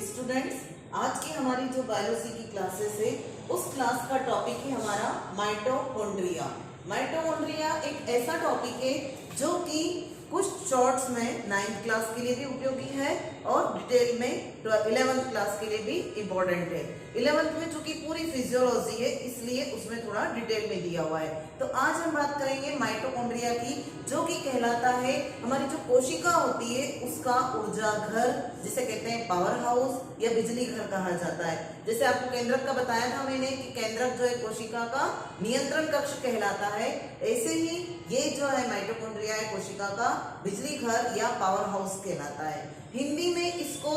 Students, आज की हमारी जो बायोलॉजी की क्लासेस है उस क्लास का टॉपिक है हमारा माइटोकॉन्ड्रिया। माइटोकॉन्ड्रिया एक ऐसा टॉपिक है जो कि कुछ शॉर्ट्स में 9th क्लास के लिए भी उपयोगी है और डिटेल में 11th क्लास के लिए भी इम्पोर्टेंट है। 11th में चूंकि पूरी फिजियोलॉजी है इसलिए उसमें थोड़ा डिटेल में दिया हुआ है। तो आज हम बात करेंगे माइटोकॉन्ड्रिया की, जो कि कहलाता है हमारी जो कोशिका होती है उसका ऊर्जा घर, जिसे कहते हैं पावर हाउस या बिजली घर कहा जाता है। जैसे आपको केंद्रक का बताया था मैंने कि केंद्रक जो है कोशिका का नियंत्रण कक्ष कहलाता है, ऐसे ही ये जो है माइटोकॉन्ड्रिया है कोशिका का बिजली घर या पावर हाउस कहलाता है। हिंदी में इसको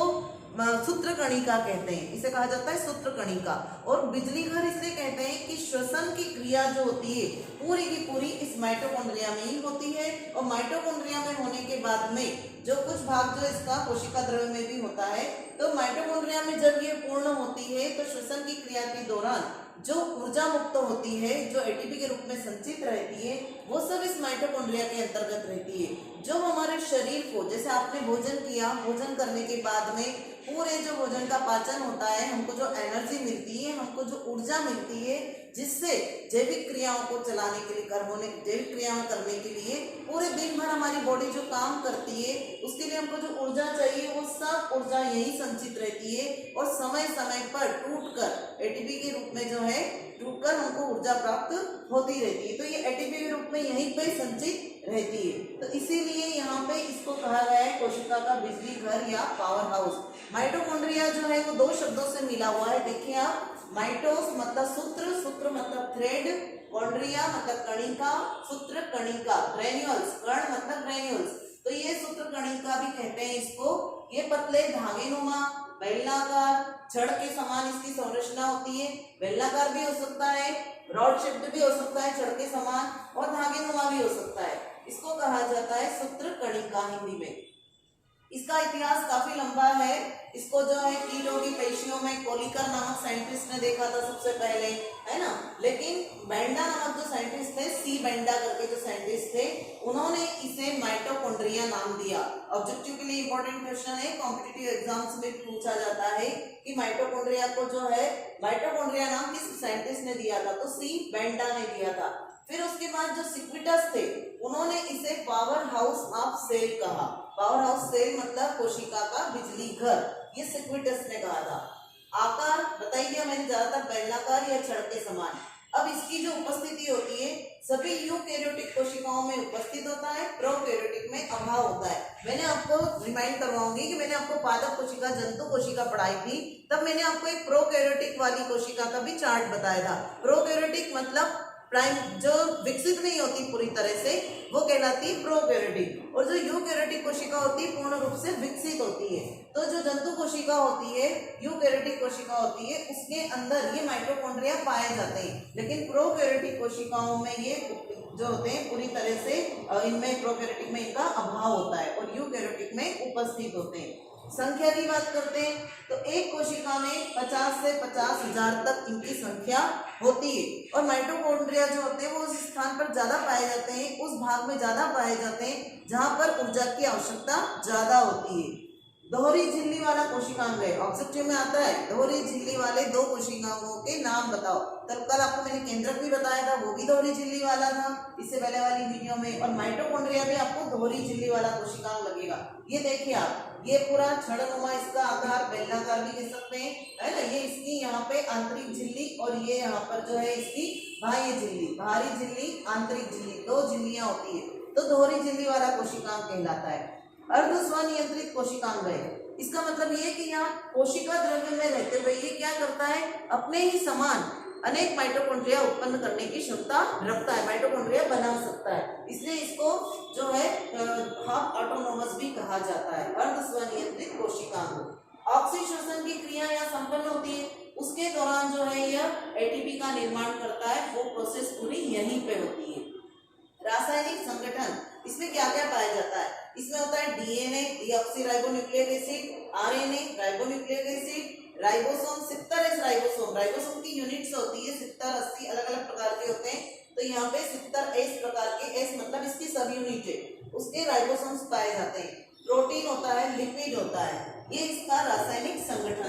सूत्र कणिका कहते हैं, इसे कहा जाता है सूत्र कणिका। और बिजली घर इसलिए कहते हैं कि श्वसन की क्रिया जो होती है पूरी की पूरी इस माइटोकॉन्ड्रिया में ही होती है। और माइटोकॉन्ड्रिया में होने के बाद में जो कुछ भाग जो इसका कोशिका द्रव्य में भी होता है, तो माइटोकॉन्ड्रिया में जब ये पूर्ण होती है तो श्वसन की क्रिया के दौरान जो ऊर्जा मुक्त होती है, जो एटीपी के रूप में संचित रहती है, वो सब इस माइटोकॉन्ड्रिया के अंतर्गत रहती है। जो हमारे शरीर को, जैसे आपने भोजन किया, भोजन करने के बाद में पूरे जो भोजन का पाचन होता है, हमको जो एनर्जी मिलती है, हमको जो ऊर्जा मिलती है, जिससे जैविक क्रियाओं को चलाने के लिए, जैविक क्रियाएं करने के लिए पूरे दिन भर हमारी बॉडी जो काम करती है उसके लिए हमको जो ऊर्जा चाहिए वो सब ऊर्जा यही संचित रहती है और समय समय पर टूटकर एटीपी के रूप में जो है टूटकर हमको ऊर्जा प्राप्त होती रहती है। तो ये एटीपी के रूप में यहीं पे संचित रहती है। तो इसीलिए यहाँ पे इसको कहा गया है कोशिका का बिजली घर या पावर हाउस। माइटोकॉन्ड्रिया जो है वो दो शब्दों से मिला हुआ है। देखिए आप, माइटोस मतलब सूत्र, सूत्र मतलब थ्रेड, कॉन्ड्रिया मतलब कणिका, सूत्र कणिका, ग्रेन्यूल्स, कण मतलब ग्रेन्यूल्स। तो ये सूत्र कणिका भी कहते हैं इसको। ये पतले धागेनुमा बेलनाकार छड़ के समान इसकी संरचना होती है। बेलनाकार भी हो सकता है, रॉड शेप्ड भी हो सकता है छड़ के समान, और धागेनुमा भी हो सकता है। इसको कहा जाता है सूत्र कणिका हिंदी में। इसका इतिहास काफी लंबा है। इसको जो है कीड़ों की पेशियों में कोलिकर नामक साइंटिस्ट ने देखा था सबसे पहले, है ना। लेकिन बेंडा नामक जो साइंटिस्ट थे, सी बेंडा करके जो साइंटिस्ट थे, उन्होंने इसे माइटोकॉन्ड्रिया नाम दिया। ऑब्जेक्टिव के लिए इंपॉर्टेंट क्वेश्चन है, कॉम्पिटिटिव एग्जाम्स में पूछा जाता है कि माइटोकॉन्ड्रिया को जो है माइटोकॉन्ड्रिया नाम किस साइंटिस्ट ने दिया था, तो सी बेंडा ने दिया था। फिर उसके बाद जो सिक्विटस थे उन्होंने इसे पावर हाउस ऑफ सेल कहा। पावर हाउस सेल मतलब कोशिका का बिजली घर, ये सिक्विटस ने कहा था। आकार बताई दिया मैंने, ज्यादातर बेलनाकार या छड़ के समान। अब इसकी जो उपस्थिति होती है सभी यूकैरियोटिक कोशिकाओं में उपस्थित होता है, प्रोकैरियोटिक में अभाव होता है। मैंने आपको रिमाइंड करवाऊंगी कि मैंने आपको पादप कोशिका, जंतु कोशिका पढ़ाई थी, तब मैंने आपको एक प्रोकैरियोटिक वाली कोशिका का भी चार्ट बताया था। प्रोकैरियोटिक मतलब प्राइम जो विकसित नहीं होती पूरी तरह से, वो कहलाती है प्रोकैरियोटिक। और जो यूकैरियोटिक कोशिका होती है पूर्ण रूप से विकसित होती है। तो जो जंतु कोशिका होती है, यूकैरियोटिक कोशिका होती है, उसके अंदर ये माइटोकॉन्ड्रिया पाए जाते हैं। लेकिन प्रोकैरियोटिक कोशिकाओं में ये जो होते हैं पूरी तरह से, इनमें प्रोकैरियोटिक में इनका अभाव होता है और यूकैरियोटिक में उपस्थित होते हैं। संख्या की बात करते हैं तो एक कोशिका में 50 से 50,000 तक इनकी संख्या होती है। और माइटोकॉन्ड्रिया जो होते हैं वो उस स्थान पर ज्यादा पाए जाते हैं, उस भाग में ज्यादा पाए जाते हैं जहां पर ऊर्जा की आवश्यकता ज्यादा होती है। दोहरी झिल्ली वाला कोशिकांग है, ऑब्जेक्टिव में आता है, दोहरी झिल्ली वाले दो कोशिकांगों के नाम बताओ। तो कल आपको मैंने केंद्रक भी बताया था, वो भी दोहरी झिल्ली वाला था इससे पहले वाली वीडियो में। और माइटोकॉन्ड्रिया भी आपको दोहरी झिल्ली वाला कोशिकांग लगेगा। ये देखिए आप, ये पूरा छड़नुमा इसका आकार, बेलनाकार भी कह सकते हैं, है ना। ये इसकी यहाँ पे आंतरिक झिल्ली और ये यहाँ पर जो है इसकी बाह्य झिल्ली, बाहरी झिल्ली, आंतरिक झिल्ली, दो झिल्लियां होती है। तो दोहरी झिल्ली वाला कोशिकांग कहलाता है। अर्ध स्वनियंत्रित कोशिकांग है, इसका मतलब ये कि यहाँ कोशिका द्रव्य में रहते हुए ये क्या करता है, अपने ही समान अनेक माइटोकॉन्ड्रिया उत्पन्न करने की क्षमता रखता है, माइटोकॉन्ड्रिया बना सकता है। इसलिए इसको जो है हाफ ऑटोनोमस भी कहा जाता है, अर्ध स्वनियंत्रित कोशिकांग। ऑक्सीश्वसन की क्रिया यहाँ संपन्न होती है, उसके दौरान जो है यह एटीपी का निर्माण करता है, वो प्रोसेस पूरी यहीं पे होती है। रासायनिक संगठन, इसमें क्या क्या पाया जाता है, इसमें होता है DNA, deoxyribonucleic acid, RNA, ribonucleic acid, ribosome, 70 ribosome, ribosome की यूनिट्स होती है 70, 80 अलग अलग प्रकार के होते हैं। तो यहाँ पे 70 एस प्रकार के, एस मतलब इसकी सब यूनिट है, उसके राइबोसोम्स पाए जाते हैं। प्रोटीन होता है, लिपिड होता है, ये इसका रासायनिक संगठन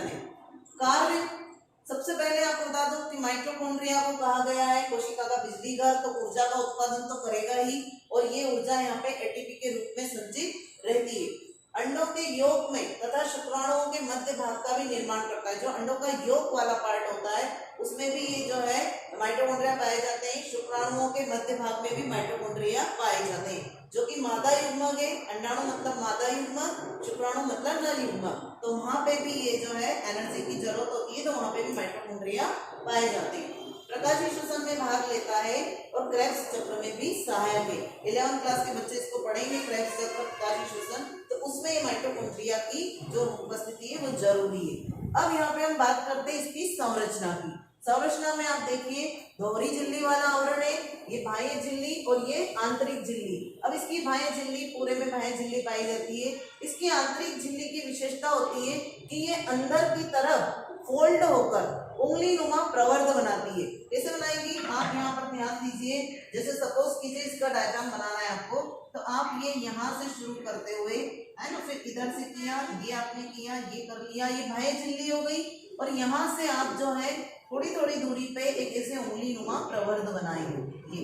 कि माइटोकॉन्ड्रिया को कहा गया है कोशिका का बिजली घर, तो ऊर्जा का उत्पादन तो करेगा ही और ये ऊर्जा यहाँ पे एटीपी के रूप में संचित रहती है। अंडों के यौक में तथा शुक्राणुओं के मध्य भाग का भी निर्माण करता है। जो अंडों का यौक वाला पार्ट होता है उसमें भी ये जो है माइटोकॉन्ड्रिया पाए जाते हैं। शुक्राणुओं के मध्य भाग में भी माइटोकॉन्ड्रिया पाए जाते हैं, जो कि मादा युग्मक है। अंडाणु मतलब मादा युग्मक, शुक्राणु मतलब नर युग्मक। तो वहां पे भी ये जो है एनर्जी की जरूरत होती है, तो वहां पे भी माइटोकॉन्ड्रिया पाए जाते हैं। प्रकाशीय श्वसन में भाग लेता है और क्रेब्स चक्र में भी सहायक है। 11th क्लास के बच्चे इसको पढ़ेंगे, क्रेब्स चक्र, प्रकाशीय श्वसन, तो उसमें माइटोकॉन्ड्रिया की जो उपस्थिति है वो जरूरी है। अब यहाँ पे हम बात करते हैं इसकी संरचना की। संरचना में आप देखिए दोहरी झिल्ली वाला आवरण है, ये बाह्य झिल्ली और ये आंतरिक झिल्ली। अब इसकी बाह्य झिल्ली, पूरे में बाह्य झिल्ली पाई जाती है। इसकी आंतरिक झिल्ली की विशेषता होती है कि ये अंदर की तरफ फोल्ड होकर उंगली नुमा प्रवर्ध बनाती है। कैसे बनाएगी आप यहाँ पर ध्यान दीजिए। जैसे सपोज कीजिए इसका डायग्राम बनाना है आपको, तो आप ये यहाँ से शुरू करते हुए है ना, फिर इधर से किया, ये आपने किया, ये कर लिया, ये बाह्य झिल्ली हो गई। और यहाँ से आप जो है थोड़ी थोड़ी दूरी पे एक ऐसे उंगली नुमा प्रवर्ध बनाएंगे।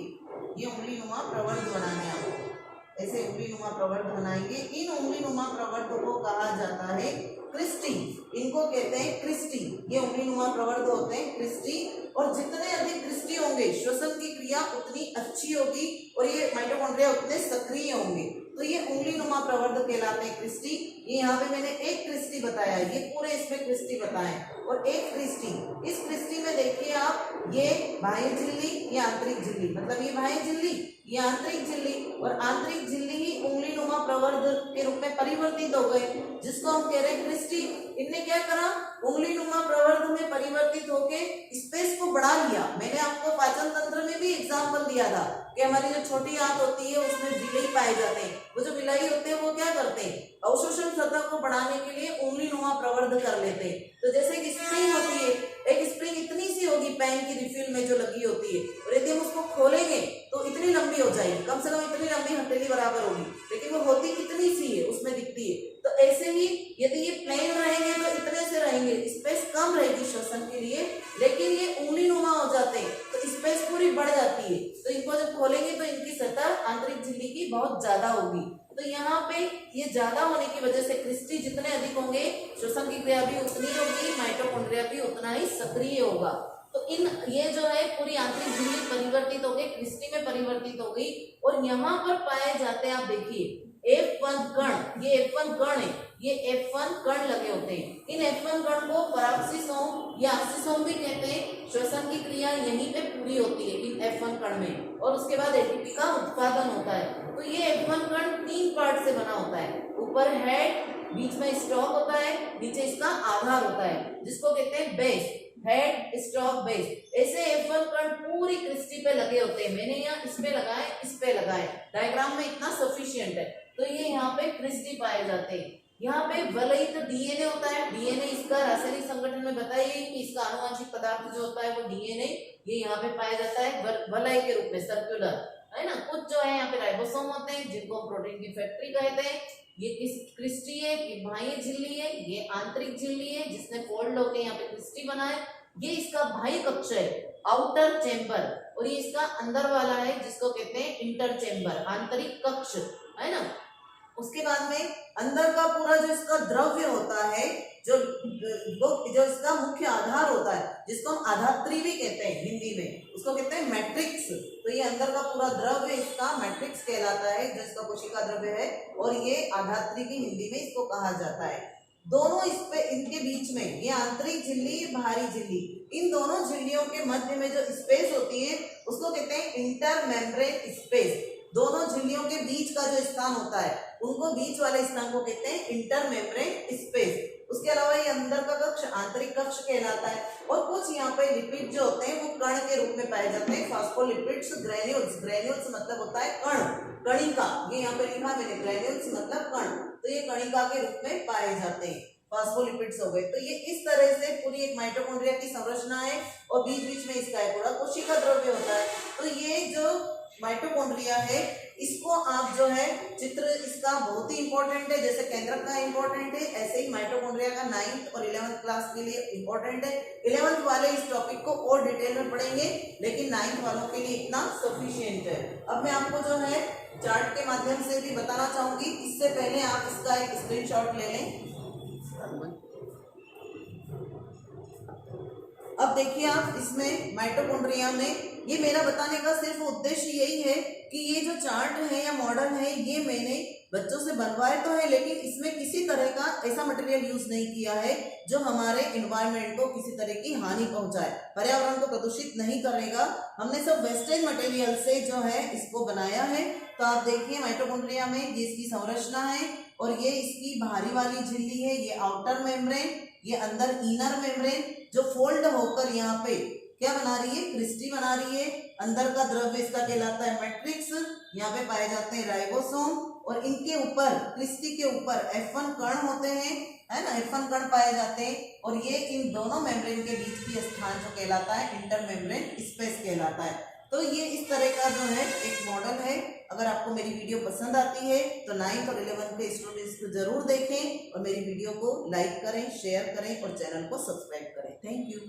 ये उंगली नुमा प्रवर्ध बनाने आपको, ऐसे उंगली नुमा प्रवर्ध बनाएंगे। इन उंगली नुमा प्रवर्ध को कहा जाता है क्रिस्टी, इनको कहते हैं क्रिस्टी। ये उंगली नुमा प्रवर्ध होते हैं क्रिस्टी, और जितने अधिक क्रिस्टी होंगे श्वसन की क्रिया उतनी अच्छी होगी और ये माइटोकॉन्ड्रिया उतने सक्रिय होंगे। तो ये उंगली नुमा प्रवर्ध कहलाते हैं क्रिस्टी। ये यहाँ पे मैंने एक क्रिस्टी बताया, ये पूरे इसमें क्रिस्टी बताए और एक क्रिस्टी। इस क्रिस्टी में देखिए आप, ये बाह्य झिल्ली, ये आंतरिक झिल्ली, मतलब ये बाह्य झिल्ली, ये आंतरिक झिल्ली, और आंतरिक झिल्ली ही उंगली नुमा प्रवर्ध के रूप में परिवर्तित हो गए, जिसको हम कह रहे हैं क्रिस्टी। इनने क्या करा, उंगली नुमा प्रवर्ध में परिवर्तित होके स्पेस को बढ़ा लिया। मैंने आपको पाचन तंत्र में भी एग्जाम्पल दिया था कि हमारी जो छोटी आंत होती है उसमें विलाई पाए जाते हैं। वो जो विलाई होते हैं वो क्या करते हैं, अवशोषण सतह को बढ़ाने के लिए उंगली नुमा प्रवर्ध कर लेते हैं। तो जैसे एक स्प्रिंग होती है, एक स्प्रिंग इतनी सी होगी पेन की रिफिल में जो लगी होती है, और यदि हम उसको खोलेंगे तो इतनी लंबी हो जाएगी, कम से कम इतनी लंबी हथेली बराबर होगी, लेकिन वो होती कितनी सी है उसमें दिखती है। तो ऐसे ही यदि ये प्लेन रहेंगे तो इतने से रहेंगे, स्पेस कम रहेगी श्वसन के लिए, लेकिन ये उंगली नुमा हो जाते हैं तो स्पेस पूरी बढ़ जाती है। तो इनको जब खोलेंगे तो इनकी सतह आंतरिक झिल्ली की बहुत ज्यादा होगी। तो यहाँ पे ये ज्यादा होने की वजह से क्रिस्टी जितने अधिक होंगे श्वसन की क्रिया भी उतनी होगी, माइटोकॉन्ड्रिया भी उतना ही सक्रिय होगा। तो इन ये जो है पूरी आंतरिक झिल्ली परिवर्तित हो गई, क्रिस्टी में परिवर्तित हो गई, और यहाँ पर पाए जाते हैं आप देखिए F1 कण। ये F1 कण है, ये F1 कण लगे होते हैं। इन F1 कण को पराक्सीसोम या आक्सीसोम भी कहते हैं। श्वसन की क्रिया यहीं पे पूरी होती है इन F1 कण में, और उसके बाद एटीपी का उत्पादन होता है। तो ये F1 कण 3 पार्ट से बना होता है। ऊपर हेड, बीच में स्टॉक होता है, नीचे इसका आधार होता है, जिसको कहते हैं बेस, हेड, स्टॉक, बेस। ऐसे F1 कण पूरी क्रिस्टी पे लगे होते हैं। मैंने यहाँ इस पे लगाए, इस पे लगाए, डायग्राम में इतना सफिशिएंट है। तो ये यहाँ पे क्रिस्टी पाए जाते हैं। यहाँ पे वलयित डीएनए होता है। डीएनए इसका रासायनिक संगठन में बताइए कि इसका आनुवंशिक पदार्थ जो होता है वो डीएनए, ये यहाँ पे पाया जाता है वलय के रूप में, सर्कुलर, है ना। कुछ जो है यहाँ पे राइबोसोम होते हैं जिनको हम प्रोटीन की फैक्ट्री कहते हैं। ये क्रिस्टी है, ये बाह्य झिल्ली है, ये आंतरिक झिल्ली है जिसने फोल्ड होकर यहाँ पे क्रिस्टी बना है। ये इसका बाह्य कक्ष है, आउटर चेम्बर, और ये इसका अंदर वाला है जिसको कहते हैं इंटर चेम्बर, आंतरिक कक्ष, है ना। उसके बाद में अंदर का पूरा जो इसका द्रव्य होता है, जो इसका मुख्य आधार होता है, जिसको हम आधात्री भी कहते हैं हिंदी में, उसको कहते हैं मैट्रिक्स। तो ये अंदर का पूरा द्रव्य इसका मैट्रिक्स कहलाता है, जो इसका कोशिका द्रव्य है, और ये आधात्री की हिंदी में इसको कहा जाता है। दोनों इस पे, इनके बीच में ये आंतरिक झिल्ली, बाहरी झिल्ली, इन दोनों झिल्लियों के मध्य में जो स्पेस होती है उसको कहते हैं इंटर मेम्ब्रेन स्पेस। दोनों झिल्लियों के बीच का जो स्थान होता है उनको, बीच वाले स्थान को कहते हैं इंटर मेम्ब्रेन स्पेस। उसके अलावा ये अंदर का कक्ष आंतरिक कक्ष कहलाता है। और कुछ यहाँ पे लिपिड जो होते हैं वो कण के रूप में पाए जाते हैं, फास्फोलिपिड्स, ग्रेन्यूल्स। ग्रेन्यूल्स मतलब होता है कण, कणिका। ये यहाँ पे लिखा मैंने, ग्रेन्यूल्स मतलब कण, तो ये कणिका के रूप में पाए जाते हैं, फास्फोलिपिड्स हो गए। तो ये इस तरह से पूरी एक माइटोकॉन्ड्रिया की संरचना है, और बीच बीच में इसका पूरा कोशिका द्रव्य होता है। तो ये जो माइटोकॉन्ड्रिया है इसको आप जो है चित्र इसका बहुत ही इंपॉर्टेंट है, जैसे केंद्रक का इंपॉर्टेंट है ऐसे ही माइटोकॉन्ड्रिया का 9th और 11th क्लास के लिए इंपॉर्टेंट है। 11th वाले इस टॉपिक को और डिटेल में पढ़ेंगे, लेकिन 9th वालों के लिए इतना सफिशिएंट है। अब मैं आपको जो है चार्ट के माध्यम से भी बताना चाहूंगी, इससे पहले आप इसका एक स्क्रीनशॉट ले लें। अब देखिए आप इसमें माइटोकॉन्ड्रिया में ये मेरा बताने का सिर्फ उद्देश्य यही है कि ये जो चार्ट है या मॉडल है ये मैंने बच्चों से बनवाए तो है, लेकिन इसमें किसी तरह का ऐसा मटेरियल यूज नहीं किया है जो हमारे एनवायरनमेंट को किसी तरह की हानि पहुंचाए, पर्यावरण को प्रदूषित नहीं करेगा। हमने सब वेस्टेज मटेरियल से जो है इसको बनाया है। तो आप देखिए माइटोकॉन्ड्रिया में ये इसकी संरचना है और ये इसकी बाहरी वाली झिल्ली है, ये आउटर मेम्ब्रेन, ये अंदर इनर मेम्ब्रेन जो फोल्ड होकर यहाँ पे क्या बना रही है, क्रिस्टी बना रही है। अंदर का द्रव्य इसका कहलाता है मैट्रिक्स, यहाँ पे पाए जाते हैं राइबोसोम और इनके ऊपर क्रिस्टी के ऊपर F1 कण होते हैं, है ना, F1 कण पाए जाते हैं और ये इन दोनों मेम्ब्रेन के बीच की स्थान जो कहलाता है इंटर मेम्ब्रेन स्पेस कहलाता है। तो ये इस तरह का जो है एक मॉडल है। अगर आपको मेरी वीडियो पसंद आती है तो 9th और 11th के स्टूडेंट्स को जरूर देखें और मेरी वीडियो को लाइक करें, शेयर करें और चैनल को सब्सक्राइब करें। Thank you.